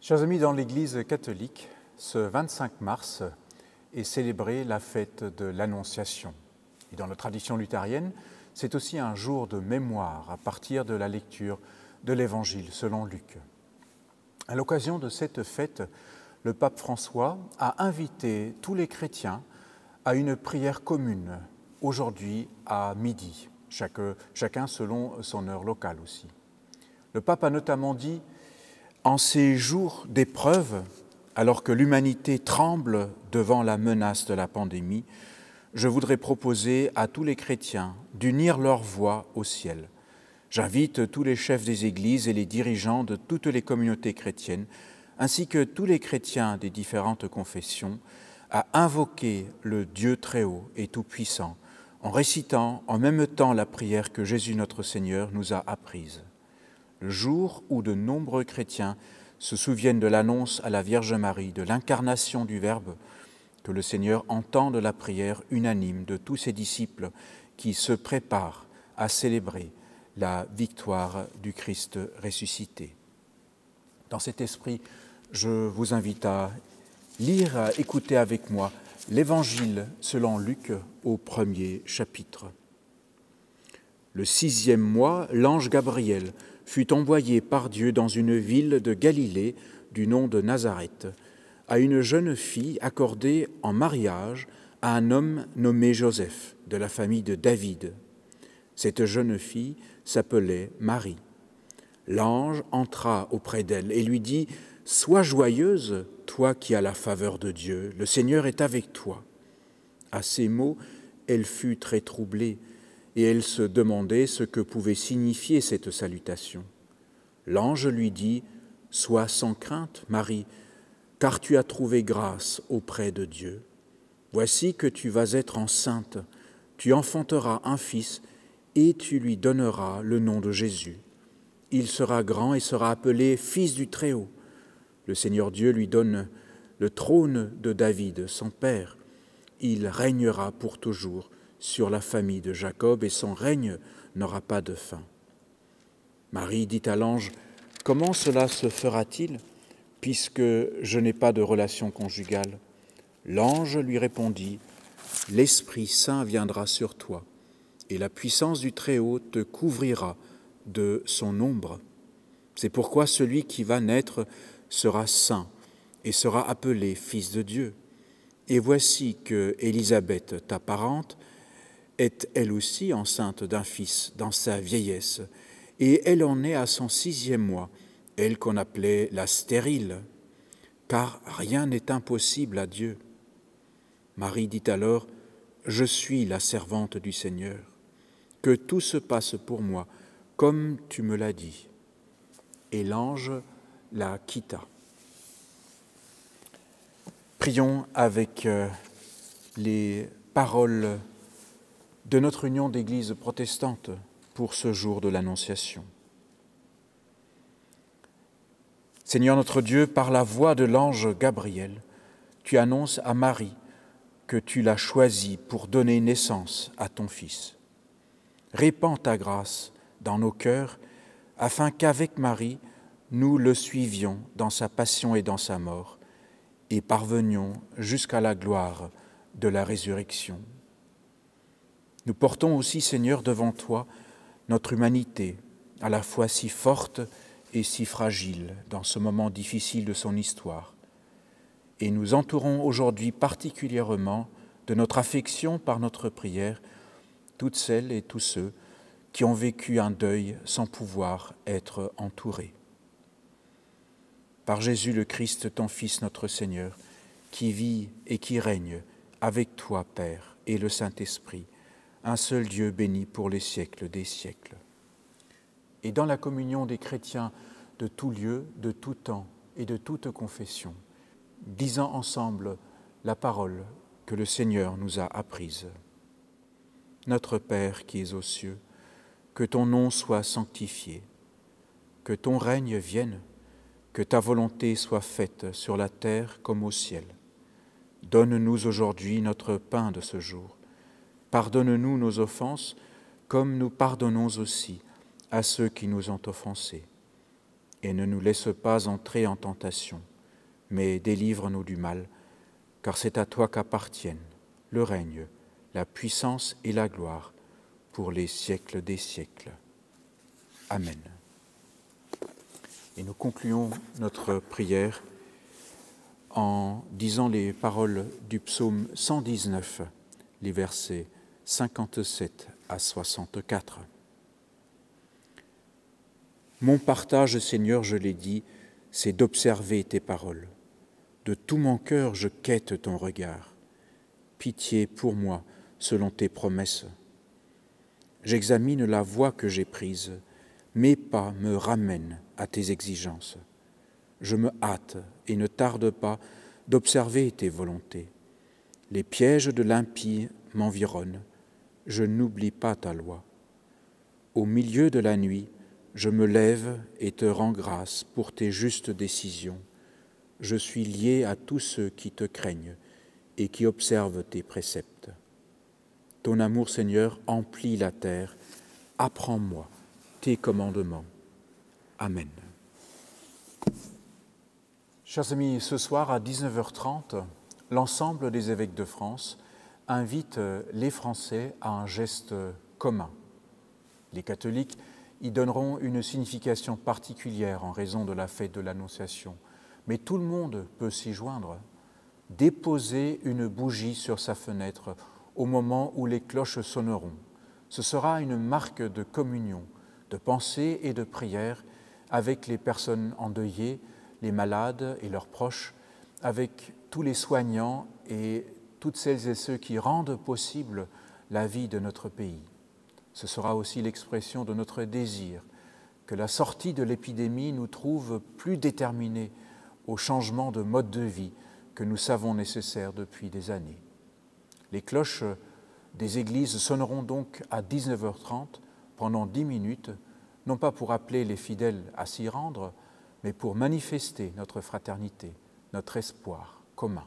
Chers amis, dans l'Église catholique, ce 25 mars est célébrée la fête de l'Annonciation. Et dans la tradition luthérienne, c'est aussi un jour de mémoire à partir de la lecture de l'Évangile selon Luc. À l'occasion de cette fête, le pape François a invité tous les chrétiens à une prière commune, aujourd'hui à midi, chacun selon son heure locale aussi. Le pape a notamment dit « En ces jours d'épreuve, alors que l'humanité tremble devant la menace de la pandémie, je voudrais proposer à tous les chrétiens d'unir leur voix au ciel. J'invite tous les chefs des églises et les dirigeants de toutes les communautés chrétiennes, ainsi que tous les chrétiens des différentes confessions, à invoquer le Dieu très haut et tout-puissant, en récitant en même temps la prière que Jésus notre Seigneur nous a apprise. Le jour où de nombreux chrétiens se souviennent de l'annonce à la Vierge Marie de l'incarnation du Verbe, que le Seigneur entende la prière unanime de tous ses disciples qui se préparent à célébrer la victoire du Christ ressuscité. Dans cet esprit, je vous invite à lire, à écouter avec moi l'Évangile selon Luc au premier chapitre. Le 6e mois, l'ange Gabriel fut envoyé par Dieu dans une ville de Galilée du nom de Nazareth, à une jeune fille accordée en mariage à un homme nommé Joseph, de la famille de David. Cette jeune fille s'appelait Marie. L'ange entra auprès d'elle et lui dit « Sois joyeuse, toi qui as la faveur de Dieu, le Seigneur est avec toi. » À ces mots, elle fut très troublée et elle se demandait ce que pouvait signifier cette salutation. L'ange lui dit « Sois sans crainte, Marie, car tu as trouvé grâce auprès de Dieu. Voici que tu vas être enceinte, tu enfanteras un fils et tu lui donneras le nom de Jésus. Il sera grand et sera appelé Fils du Très-Haut. Le Seigneur Dieu lui donne le trône de David, son père. Il régnera pour toujours sur la famille de Jacob et son règne n'aura pas de fin. » Marie dit à l'ange « Comment cela se fera-t-il, puisque je n'ai pas de relation conjugale ?» L'ange lui répondit « L'Esprit Saint viendra sur toi, et la puissance du Très-Haut te couvrira de son ombre. C'est pourquoi celui qui va naître sera saint et sera appelé Fils de Dieu. Et voici que Élisabeth, ta parente, est elle aussi enceinte d'un fils dans sa vieillesse, et elle en est à son 6e mois, elle qu'on appelait la stérile, car rien n'est impossible à Dieu. Marie dit alors, « Je suis la servante du Seigneur, que tout se passe pour moi, comme tu me l'as dit. » Et l'ange la quitta. Prions avec les paroles de notre union d'Église protestante pour ce jour de l'Annonciation. Seigneur notre Dieu, par la voix de l'ange Gabriel, tu annonces à Marie que tu l'as choisie pour donner naissance à ton Fils. Répands ta grâce dans nos cœurs, afin qu'avec Marie, nous le suivions dans sa passion et dans sa mort, et parvenions jusqu'à la gloire de la résurrection. Nous portons aussi, Seigneur, devant toi, notre humanité, à la fois si forte et si fragile dans ce moment difficile de son histoire. Et nous entourons aujourd'hui particulièrement de notre affection par notre prière toutes celles et tous ceux qui ont vécu un deuil sans pouvoir être entourés. Par Jésus le Christ, ton Fils, notre Seigneur, qui vit et qui règne avec toi, Père, et le Saint-Esprit, un seul Dieu béni pour les siècles des siècles. Et dans la communion des chrétiens de tout lieu, de tout temps et de toute confession, disant ensemble la parole que le Seigneur nous a apprise. Notre Père qui es aux cieux, que ton nom soit sanctifié, que ton règne vienne, que ta volonté soit faite sur la terre comme au ciel. Donne-nous aujourd'hui notre pain de ce jour. Pardonne-nous nos offenses, comme nous pardonnons aussi à ceux qui nous ont offensés. et ne nous laisse pas entrer en tentation, mais délivre-nous du mal, car c'est à toi qu'appartiennent le règne, la puissance et la gloire pour les siècles des siècles. Amen. Et nous concluons notre prière en disant les paroles du psaume 119, les versets 57 à 64. Mon partage, Seigneur, je l'ai dit, c'est d'observer tes paroles. De tout mon cœur, je quête ton regard. Pitié pour moi, selon tes promesses. J'examine la voie que j'ai prise. Mes pas me ramènent à tes exigences. Je me hâte et ne tarde pas d'observer tes volontés. Les pièges de l'impie m'environnent. Je n'oublie pas ta loi. Au milieu de la nuit, je me lève et te rends grâce pour tes justes décisions. Je suis lié à tous ceux qui te craignent et qui observent tes préceptes. Ton amour, Seigneur, emplit la terre. Apprends-moi tes commandements. Amen. Chers amis, ce soir à 19h30, l'ensemble des évêques de France invitent les Français à un geste commun. Les catholiques y donneront une signification particulière en raison de la fête de l'Annonciation. Mais tout le monde peut s'y joindre. Déposer une bougie sur sa fenêtre au moment où les cloches sonneront. Ce sera une marque de communion, de pensée et de prière avec les personnes endeuillées, les malades et leurs proches, avec tous les soignants et toutes celles et ceux qui rendent possible la vie de notre pays. Ce sera aussi l'expression de notre désir que la sortie de l'épidémie nous trouve plus déterminés au changement de mode de vie que nous savons nécessaire depuis des années. Les cloches des églises sonneront donc à 19h30 pendant 10 minutes, non pas pour appeler les fidèles à s'y rendre, mais pour manifester notre fraternité, notre espoir commun.